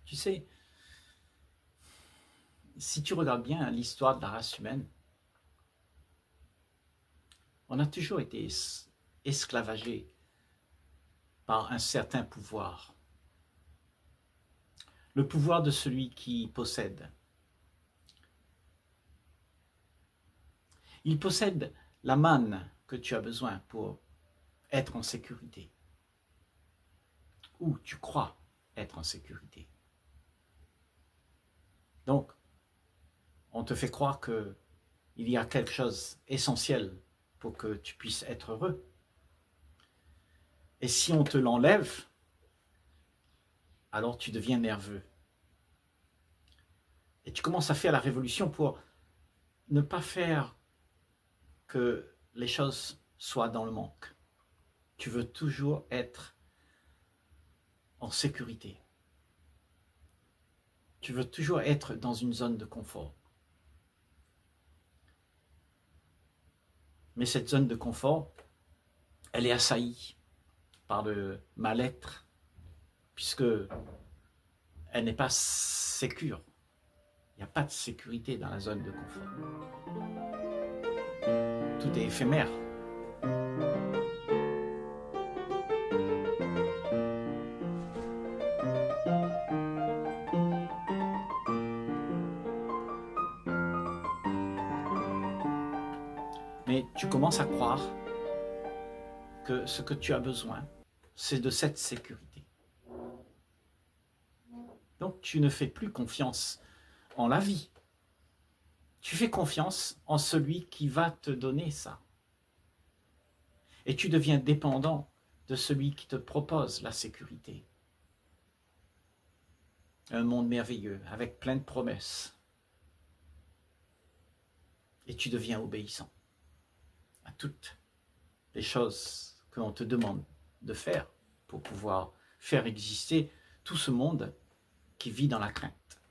Tu sais, si tu regardes bien l'histoire de la race humaine, on a toujours été esclavagé par un certain pouvoir. Le pouvoir de celui qui possède. Il possède la manne que tu as besoin pour être en sécurité. Ou tu crois être en sécurité. Donc, on te fait croire qu'il y a quelque chose d'essentiel pour que tu puisses être heureux. Et si on te l'enlève, alors tu deviens nerveux. Et tu commences à faire la révolution pour ne pas faire que les choses soient dans le manque. Tu veux toujours être en sécurité. Tu veux toujours être dans une zone de confort. Mais cette zone de confort, elle est assaillie par le mal-être, puisque elle n'est pas sécure. Il n'y a pas de sécurité dans la zone de confort. Tout est éphémère. Mais tu commences à croire que ce que tu as besoin, c'est de cette sécurité. Donc tu ne fais plus confiance en la vie. Tu fais confiance en celui qui va te donner ça. Et tu deviens dépendant de celui qui te propose la sécurité. Un monde merveilleux, avec plein de promesses. Et tu deviens obéissant à toutes les choses que l'on te demande de faire pour pouvoir faire exister tout ce monde qui vit dans la crainte.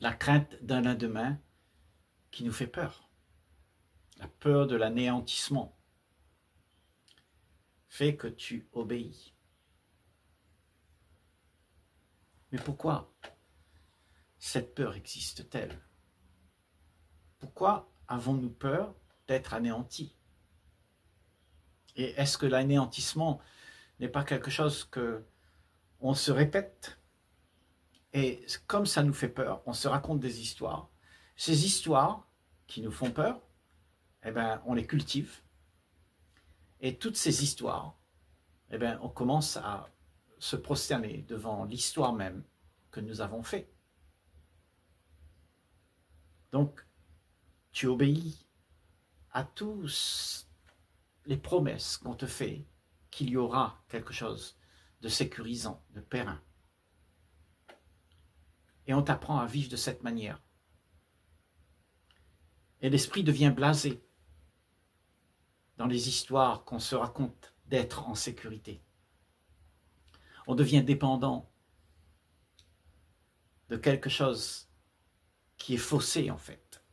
La crainte d'un lendemain qui nous fait peur. La peur de l'anéantissement fait que tu obéis. Mais pourquoi cette peur existe-t-elle? Pourquoi avons-nous peur d'être anéantis? Et est-ce que l'anéantissement n'est pas quelque chose que on se répète? Et comme ça nous fait peur, on se raconte des histoires. Ces histoires qui nous font peur, eh ben, on les cultive. Et toutes ces histoires, eh ben, on commence à se prosterner devant l'histoire même que nous avons fait. Donc, tu obéis à tous les promesses qu'on te fait qu'il y aura quelque chose de sécurisant, de périn. Et on t'apprend à vivre de cette manière. Et l'esprit devient blasé dans les histoires qu'on se raconte d'être en sécurité. On devient dépendant de quelque chose qui est faussé en fait.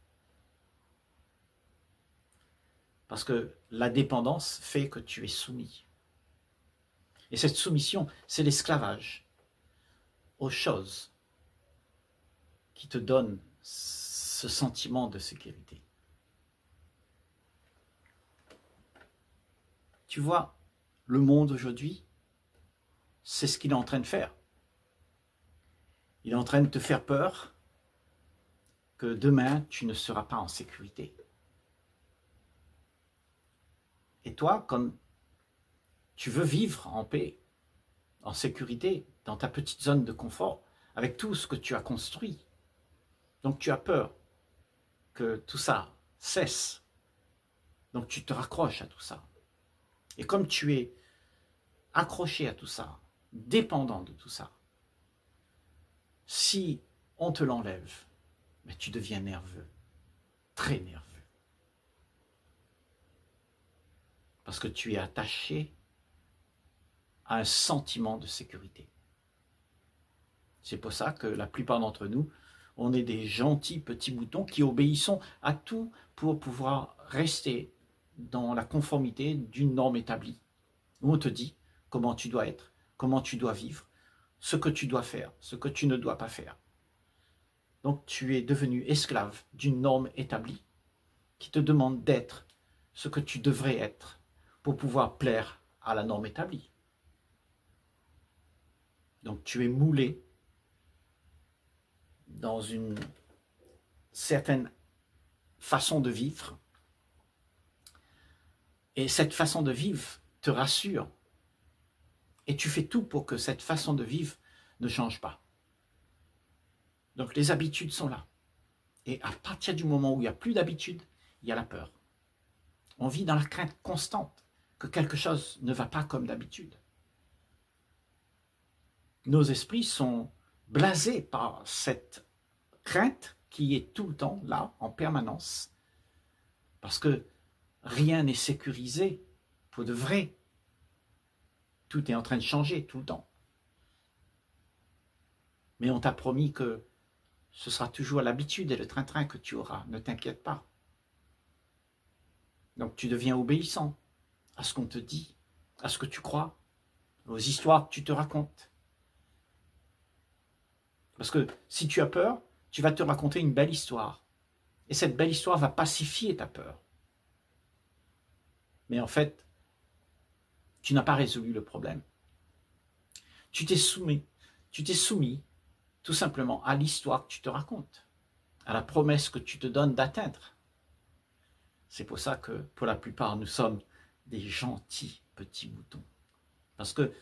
Parce que la dépendance fait que tu es soumis. Et cette soumission, c'est l'esclavage aux choses qui te donnent ce sentiment de sécurité. Tu vois, le monde aujourd'hui, c'est ce qu'il est en train de faire. Il est en train de te faire peur que demain, tu ne seras pas en sécurité. Et toi, comme tu veux vivre en paix, en sécurité, dans ta petite zone de confort, avec tout ce que tu as construit, donc tu as peur que tout ça cesse. Donc tu te raccroches à tout ça. Et comme tu es accroché à tout ça, dépendant de tout ça, si on te l'enlève, mais tu deviens nerveux, très nerveux. Parce que tu es attaché à un sentiment de sécurité. C'est pour ça que la plupart d'entre nous, on est des gentils petits moutons qui obéissons à tout pour pouvoir rester dans la conformité d'une norme établie, où on te dit comment tu dois être, comment tu dois vivre, ce que tu dois faire, ce que tu ne dois pas faire. Donc tu es devenu esclave d'une norme établie qui te demande d'être ce que tu devrais être pour pouvoir plaire à la norme établie. Donc tu es moulé dans une certaine façon de vivre, et cette façon de vivre te rassure, et tu fais tout pour que cette façon de vivre ne change pas. Donc les habitudes sont là, et à partir du moment où il n'y a plus d'habitude, il y a la peur. On vit dans la crainte constante que quelque chose ne va pas comme d'habitude. Nos esprits sont blasés par cette crainte qui est tout le temps là, en permanence, parce que rien n'est sécurisé pour de vrai. Tout est en train de changer tout le temps. Mais on t'a promis que ce sera toujours l'habitude et le train-train que tu auras, ne t'inquiète pas. Donc tu deviens obéissant à ce qu'on te dit, à ce que tu crois, aux histoires que tu te racontes. Parce que si tu as peur, tu vas te raconter une belle histoire. Et cette belle histoire va pacifier ta peur. Mais en fait, tu n'as pas résolu le problème. Tu t'es soumis tout simplement à l'histoire que tu te racontes, à la promesse que tu te donnes d'atteindre. C'est pour ça que, pour la plupart, nous sommes des gentils petits moutons. Parce que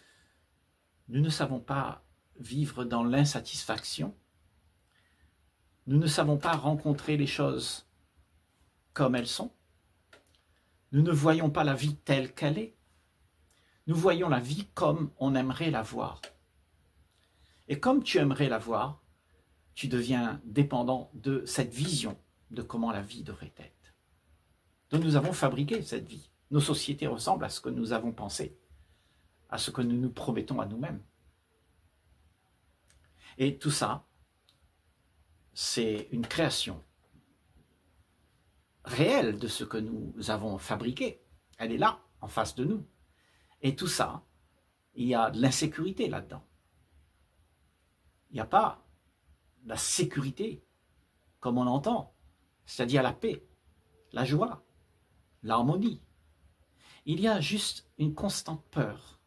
nous ne savons pas vivre dans l'insatisfaction. Nous ne savons pas rencontrer les choses comme elles sont. Nous ne voyons pas la vie telle qu'elle est. Nous voyons la vie comme on aimerait la voir. Et comme tu aimerais la voir, tu deviens dépendant de cette vision de comment la vie devrait être. Donc nous avons fabriqué cette vie. Nos sociétés ressemblent à ce que nous avons pensé, à ce que nous nous promettons à nous-mêmes. Et tout ça, c'est une création réelle de ce que nous avons fabriqué. Elle est là, en face de nous. Et tout ça, il y a de l'insécurité là-dedans. Il n'y a pas la sécurité comme on l'entend, c'est-à-dire la paix, la joie, l'harmonie. Il y a juste une constante peur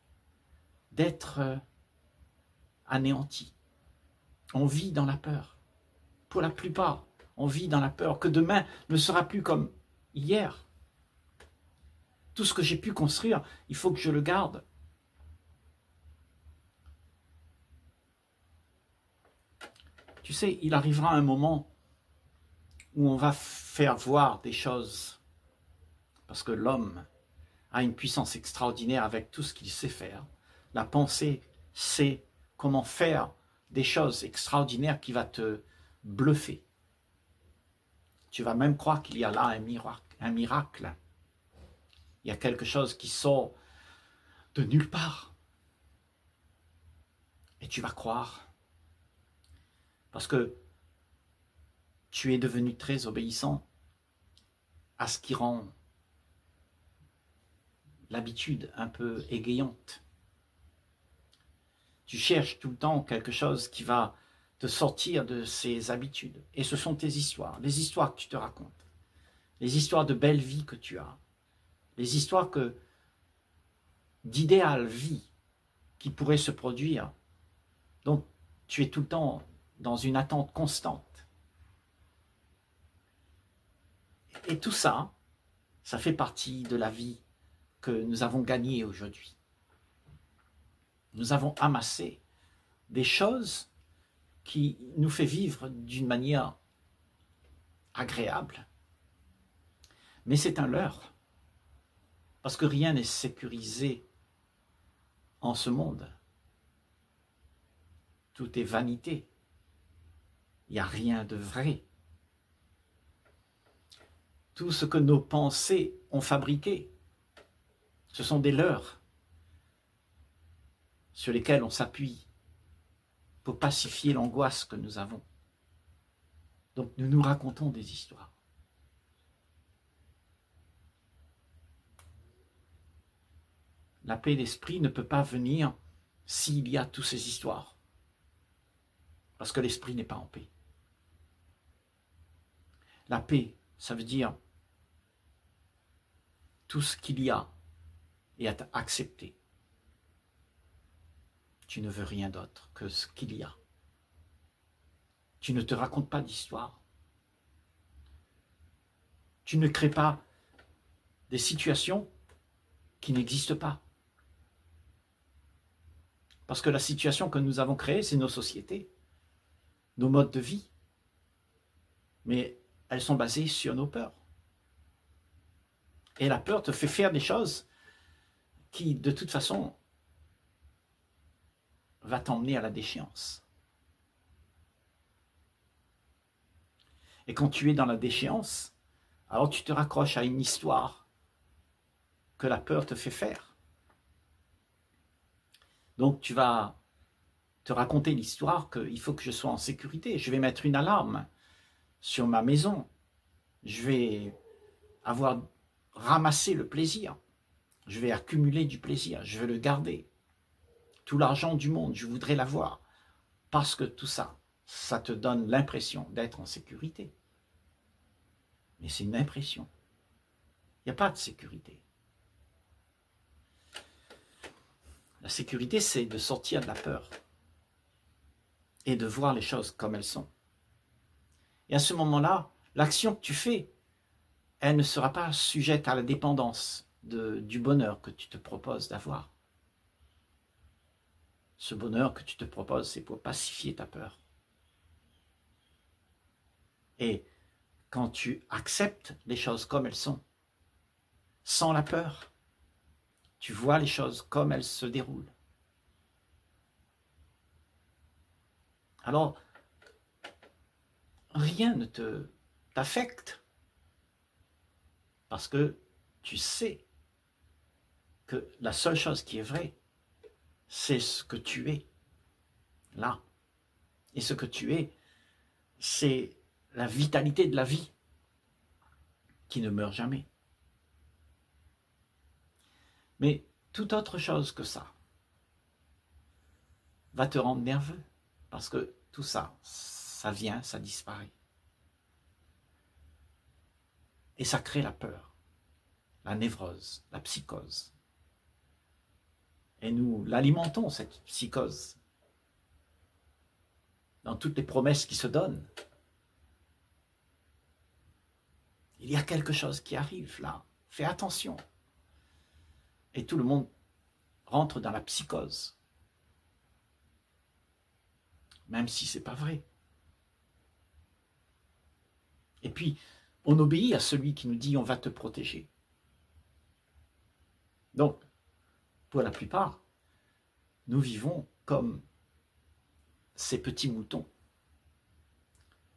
d'être anéanti. On vit dans la peur. Pour la plupart, on vit dans la peur que demain ne sera plus comme hier. Tout ce que j'ai pu construire, il faut que je le garde. Tu sais, il arrivera un moment où on va faire voir des choses, parce que l'homme a une puissance extraordinaire avec tout ce qu'il sait faire. La pensée sait comment faire des choses extraordinaires qui va te bluffer. Tu vas même croire qu'il y a là un miracle. Il y a quelque chose qui sort de nulle part. Et tu vas croire. Parce que tu es devenu très obéissant à ce qui rend l'habitude un peu égayante. Tu cherches tout le temps quelque chose qui va te sortir de ces habitudes. Et ce sont tes histoires, les histoires que tu te racontes, les histoires de belle vie que tu as, les histoires d'idéale vie qui pourraient se produire. Donc, tu es tout le temps dans une attente constante. Et tout ça, ça fait partie de la vie que nous avons gagnée aujourd'hui. Nous avons amassé des choses qui nous fait vivre d'une manière agréable. Mais c'est un leurre, parce que rien n'est sécurisé en ce monde. Tout est vanité. Il n'y a rien de vrai. Tout ce que nos pensées ont fabriqué, ce sont des leurres sur lesquels on s'appuie pour pacifier l'angoisse que nous avons. Donc nous nous racontons des histoires. la paix d'esprit ne peut pas venir s'il y a toutes ces histoires. Parce que l'esprit n'est pas en paix. La paix, ça veut dire tout ce qu'il y a est à accepter. Tu ne veux rien d'autre que ce qu'il y a. Tu ne te racontes pas d'histoire. Tu ne crées pas des situations qui n'existent pas. Parce que la situation que nous avons créée, c'est nos sociétés, nos modes de vie. Mais elles sont basées sur nos peurs. Et la peur te fait faire des choses qui, de toute façon, va t'emmener à la déchéance. Et quand tu es dans la déchéance, alors tu te raccroches à une histoire que la peur te fait faire. Donc tu vas te raconter l'histoire qu'il faut que je sois en sécurité. Je vais mettre une alarme sur ma maison. Je vais avoir ramassé le plaisir. Je vais accumuler du plaisir. Je vais le garder. Tout l'argent du monde, je voudrais l'avoir. Parce que tout ça, ça te donne l'impression d'être en sécurité. Mais c'est une impression. Il n'y a pas de sécurité. La sécurité, c'est de sortir de la peur et de voir les choses comme elles sont. Et à ce moment-là, l'action que tu fais, elle ne sera pas sujette à la dépendance du bonheur que tu te proposes d'avoir. Ce bonheur que tu te proposes, c'est pour pacifier ta peur. Et quand tu acceptes les choses comme elles sont, sans la peur, tu vois les choses comme elles se déroulent. Alors, rien ne t'affecte parce que tu sais que la seule chose qui est vraie, c'est ce que tu es, là. Et ce que tu es, c'est la vitalité de la vie qui ne meurt jamais. Mais toute autre chose que ça va te rendre nerveux parce que tout ça, ça vient, ça disparaît. Et ça crée la peur, la névrose, la psychose. Et nous l'alimentons, cette psychose, dans toutes les promesses qui se donnent. Il y a quelque chose qui arrive là, fais attention. Et tout le monde rentre dans la psychose. Même si ce n'est pas vrai. Et puis, on obéit à celui qui nous dit on va te protéger. Donc, pour la plupart, nous vivons comme ces petits moutons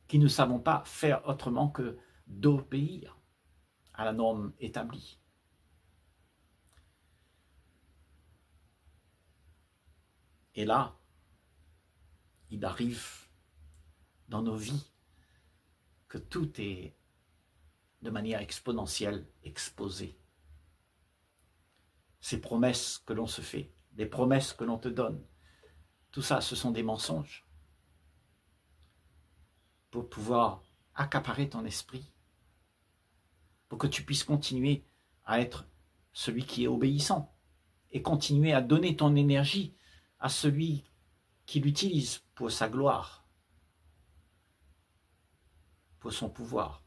qui ne savons pas faire autrement que d'obéir à la norme établie. Et là, il arrive dans nos vies que tout est de manière exponentielle exposé. Ces promesses que l'on se fait, les promesses que l'on te donne, tout ça, ce sont des mensonges pour pouvoir accaparer ton esprit, pour que tu puisses continuer à être celui qui est obéissant et continuer à donner ton énergie à celui qui l'utilise pour sa gloire, pour son pouvoir.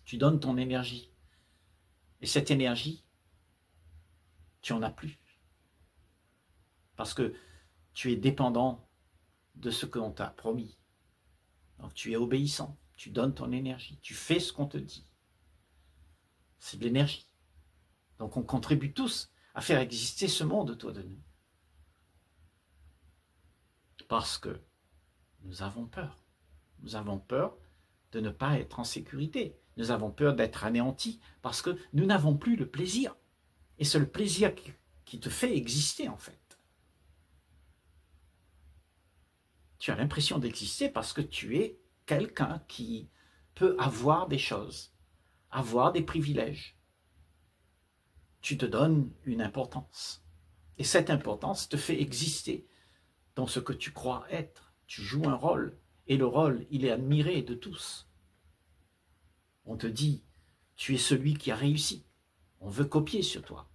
Tu donnes ton énergie. Et cette énergie, tu n'en as plus. Parce que tu es dépendant de ce qu'on t'a promis. Donc tu es obéissant. Tu donnes ton énergie. Tu fais ce qu'on te dit. C'est de l'énergie. Donc on contribue tous à faire exister ce monde autour de nous. Parce que nous avons peur. Nous avons peur de ne pas être en sécurité. Nous avons peur d'être anéantis parce que nous n'avons plus le plaisir. Et c'est le plaisir qui te fait exister en fait. Tu as l'impression d'exister parce que tu es quelqu'un qui peut avoir des choses, avoir des privilèges. tu te donnes une importance. Et cette importance te fait exister dans ce que tu crois être. Tu joues un rôle, et le rôle, il est admiré de tous. On te dit, tu es celui qui a réussi. On veut copier sur toi.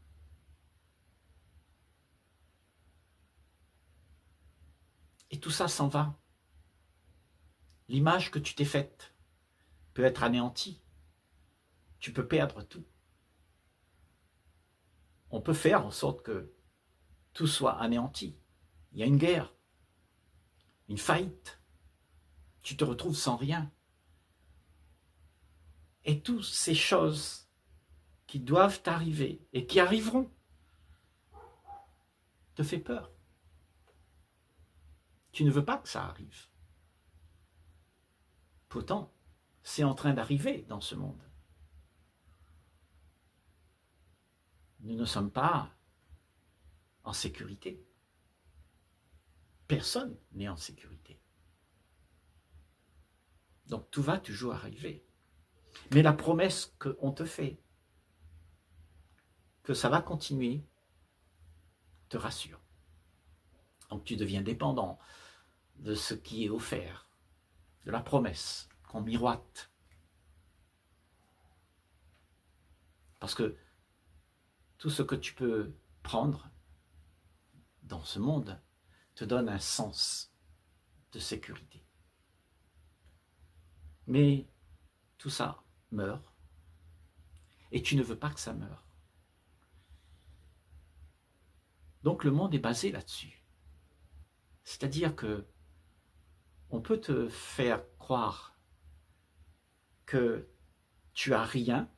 Et tout ça s'en va. L'image que tu t'es faite peut être anéantie. Tu peux perdre tout. On peut faire en sorte que tout soit anéanti. Il y a une guerre, une faillite. Tu te retrouves sans rien. Et toutes ces choses qui doivent arriver et qui arriveront te fait peur. Tu ne veux pas que ça arrive. Pourtant, c'est en train d'arriver dans ce monde. Nous ne sommes pas en sécurité. Personne n'est en sécurité. Donc tout va toujours arriver. Mais la promesse qu'on te fait, que ça va continuer, te rassure. Donc tu deviens dépendant de ce qui est offert, de la promesse qu'on miroite. Parce que tout ce que tu peux prendre dans ce monde te donne un sens de sécurité. Mais tout ça meurt et tu ne veux pas que ça meure. Donc le monde est basé là-dessus. C'est-à-dire que on peut te faire croire que tu as rien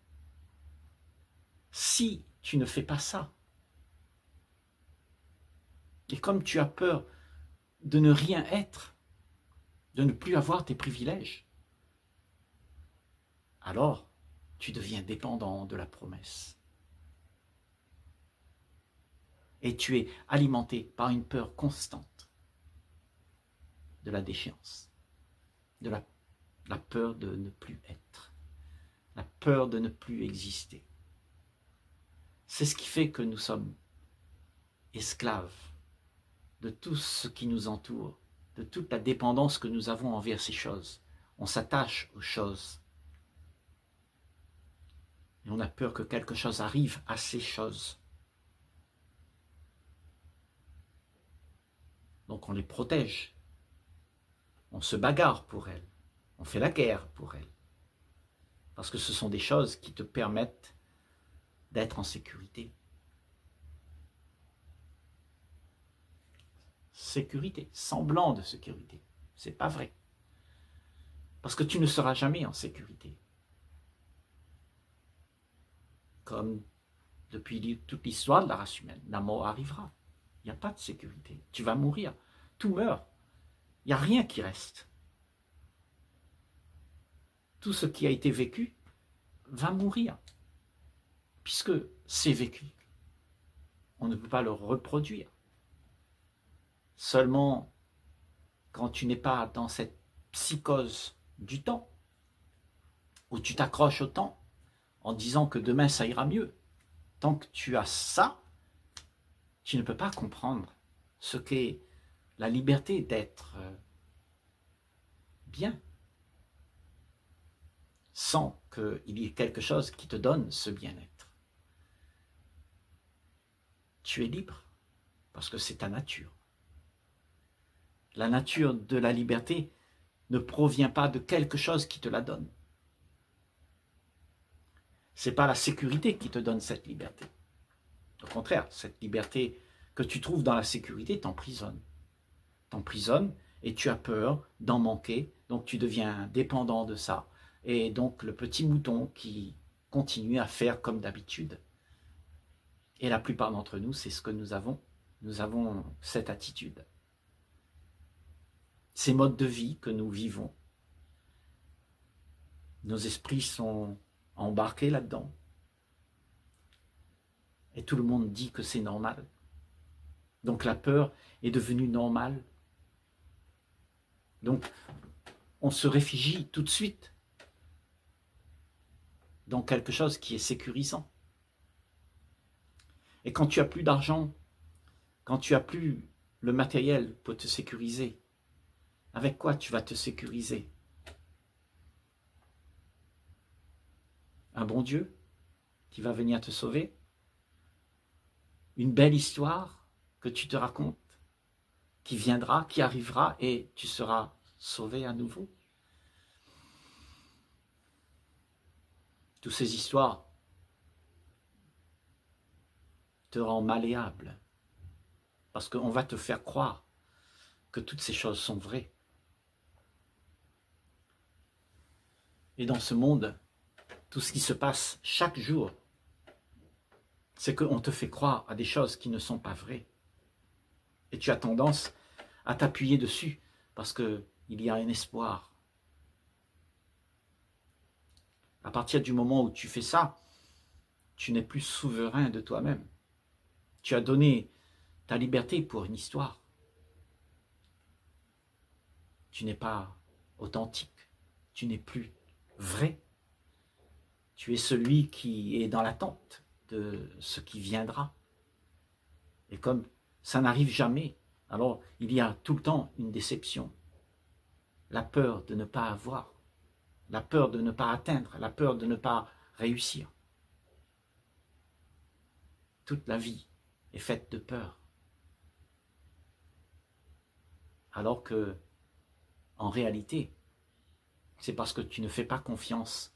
si tu ne fais pas ça. Et comme tu as peur de ne rien être, de ne plus avoir tes privilèges, alors tu deviens dépendant de la promesse. Et tu es alimenté par une peur constante de la déchéance, de la peur de ne plus être, la peur de ne plus exister. C'est ce qui fait que nous sommes esclaves de tout ce qui nous entoure, de toute la dépendance que nous avons envers ces choses. On s'attache aux choses. Et on a peur que quelque chose arrive à ces choses. Donc on les protège. On se bagarre pour elles. On fait la guerre pour elles. Parce que ce sont des choses qui te permettent d'être en sécurité. Sécurité, semblant de sécurité. C'est pas vrai. Parce que tu ne seras jamais en sécurité. Comme depuis toute l'histoire de la race humaine, la mort arrivera. Il n'y a pas de sécurité. Tu vas mourir. Tout meurt. Il n'y a rien qui reste. Tout ce qui a été vécu va mourir. Puisque c'est vécu. On ne peut pas le reproduire. Seulement, quand tu n'es pas dans cette psychose du temps, où tu t'accroches au temps, en disant que demain ça ira mieux, tant que tu as ça, tu ne peux pas comprendre ce qu'est la liberté d'être bien, sans qu'il y ait quelque chose qui te donne ce bien-être. Tu es libre, parce que c'est ta nature. La nature de la liberté ne provient pas de quelque chose qui te la donne. Ce n'est pas la sécurité qui te donne cette liberté. Au contraire, cette liberté que tu trouves dans la sécurité t'emprisonne. T'emprisonne et tu as peur d'en manquer, donc tu deviens dépendant de ça. Et donc le petit mouton qui continue à faire comme d'habitude. Et la plupart d'entre nous, c'est ce que nous avons. Nous avons cette attitude. Ces modes de vie que nous vivons. Nos esprits sont embarqués là-dedans. Et tout le monde dit que c'est normal. Donc la peur est devenue normale. Donc on se réfugie tout de suite dans quelque chose qui est sécurisant. Et quand tu as plus d'argent, quand tu as plus le matériel pour te sécuriser, avec quoi tu vas te sécuriser? Un bon Dieu qui va venir te sauver? Une belle histoire que tu te racontes, qui viendra, qui arrivera et tu seras sauvé à nouveau? Toutes ces histoires te rendent malléable parce qu'on va te faire croire que toutes ces choses sont vraies. Et dans ce monde, tout ce qui se passe chaque jour, c'est qu'on te fait croire à des choses qui ne sont pas vraies. Et tu as tendance à t'appuyer dessus parce qu'il y a un espoir. À partir du moment où tu fais ça, tu n'es plus souverain de toi-même. Tu as donné ta liberté pour une histoire. Tu n'es pas authentique, tu n'es plus vrai. Tu es celui qui est dans l'attente de ce qui viendra. Et comme ça n'arrive jamais, alors il y a tout le temps une déception. La peur de ne pas avoir, la peur de ne pas atteindre, la peur de ne pas réussir. Toute la vie est faite de peur. Alors que, en réalité, c'est parce que tu ne fais pas confiance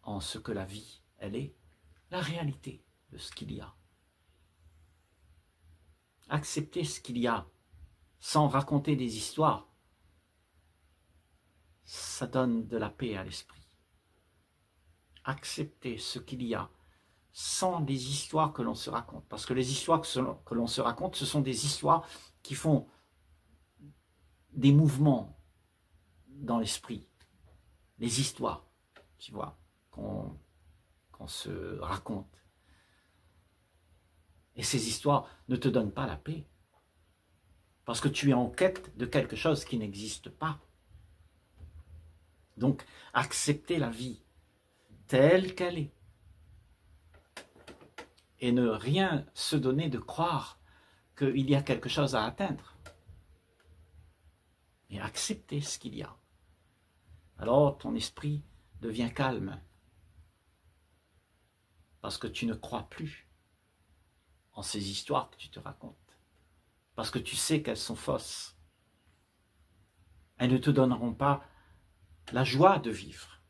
en ce que la vie, elle est, la réalité de ce qu'il y a. Accepter ce qu'il y a sans raconter des histoires, ça donne de la paix à l'esprit. Accepter ce qu'il y a sans des histoires que l'on se raconte. Parce que les histoires que l'on se raconte, ce sont des histoires qui font des mouvements dans l'esprit. Les histoires, tu vois, qu'on se raconte. Et ces histoires ne te donnent pas la paix. Parce que tu es en quête de quelque chose qui n'existe pas. Donc, accepter la vie telle qu'elle est. Et ne rien se donner de croire qu'il y a quelque chose à atteindre. Et accepter ce qu'il y a. Alors, ton esprit devient calme. Parce que tu ne crois plus en ces histoires que tu te racontes. Parce que tu sais qu'elles sont fausses. Elles ne te donneront pas la joie de vivre.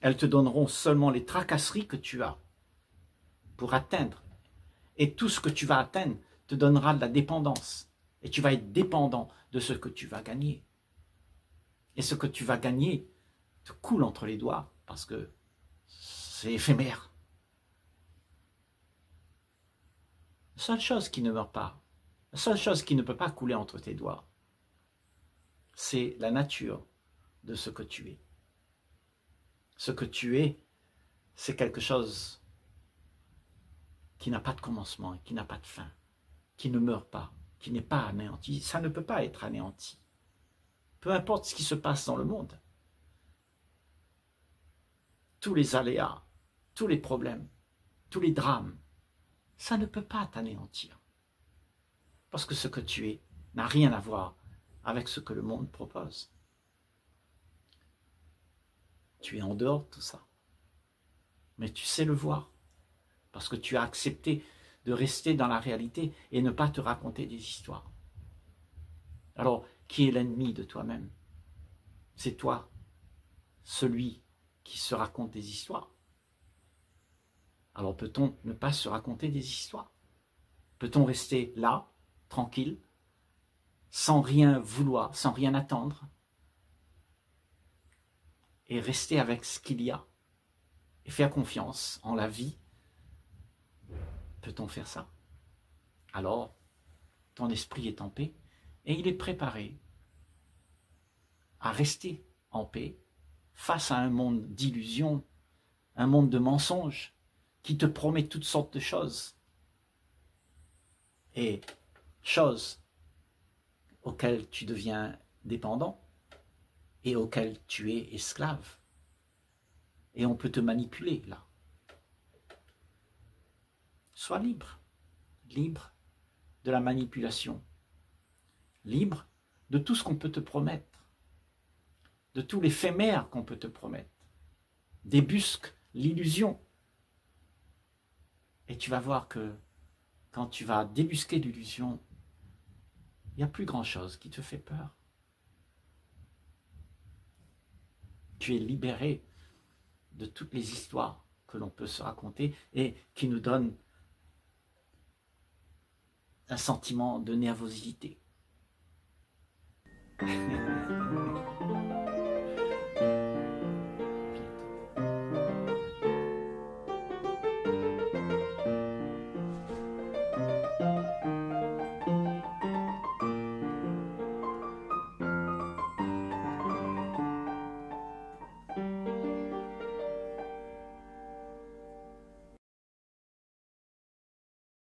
Elles te donneront seulement les tracasseries que tu as pour atteindre. Et tout ce que tu vas atteindre te donnera de la dépendance. Et tu vas être dépendant de ce que tu vas gagner. Et ce que tu vas gagner te coule entre les doigts parce que c'est éphémère. La seule chose qui ne meurt pas, la seule chose qui ne peut pas couler entre tes doigts, c'est la nature de ce que tu es. Ce que tu es, c'est quelque chose qui n'a pas de commencement et qui n'a pas de fin, qui ne meurt pas, qui n'est pas anéanti. Ça ne peut pas être anéanti. Peu importe ce qui se passe dans le monde. Tous les aléas, tous les problèmes, tous les drames, ça ne peut pas t'anéantir. Parce que ce que tu es n'a rien à voir avec ce que le monde propose. Tu es en dehors de tout ça. Mais tu sais le voir. Parce que tu as accepté de rester dans la réalité et ne pas te raconter des histoires. Alors, qui est l'ennemi de toi-même? C'est toi, celui qui se raconte des histoires. Alors peut-on ne pas se raconter des histoires? Peut-on rester là, tranquille, sans rien vouloir, sans rien attendre, et rester avec ce qu'il y a, et faire confiance en la vie? Peut-on faire ça? Alors, ton esprit est en paix, et il est préparé à rester en paix face à un monde d'illusions, un monde de mensonges, qui te promet toutes sortes de choses, et choses auxquelles tu deviens dépendant, et auxquelles tu es esclave. Et on peut te manipuler là. Sois libre. Libre de la manipulation. Libre de tout ce qu'on peut te promettre. De tout l'éphémère qu'on peut te promettre. Débusque l'illusion. Et tu vas voir que quand tu vas débusquer l'illusion, il n'y a plus grand-chose qui te fait peur. Tu es libéré de toutes les histoires que l'on peut se raconter et qui nous donnent un sentiment de nervosité.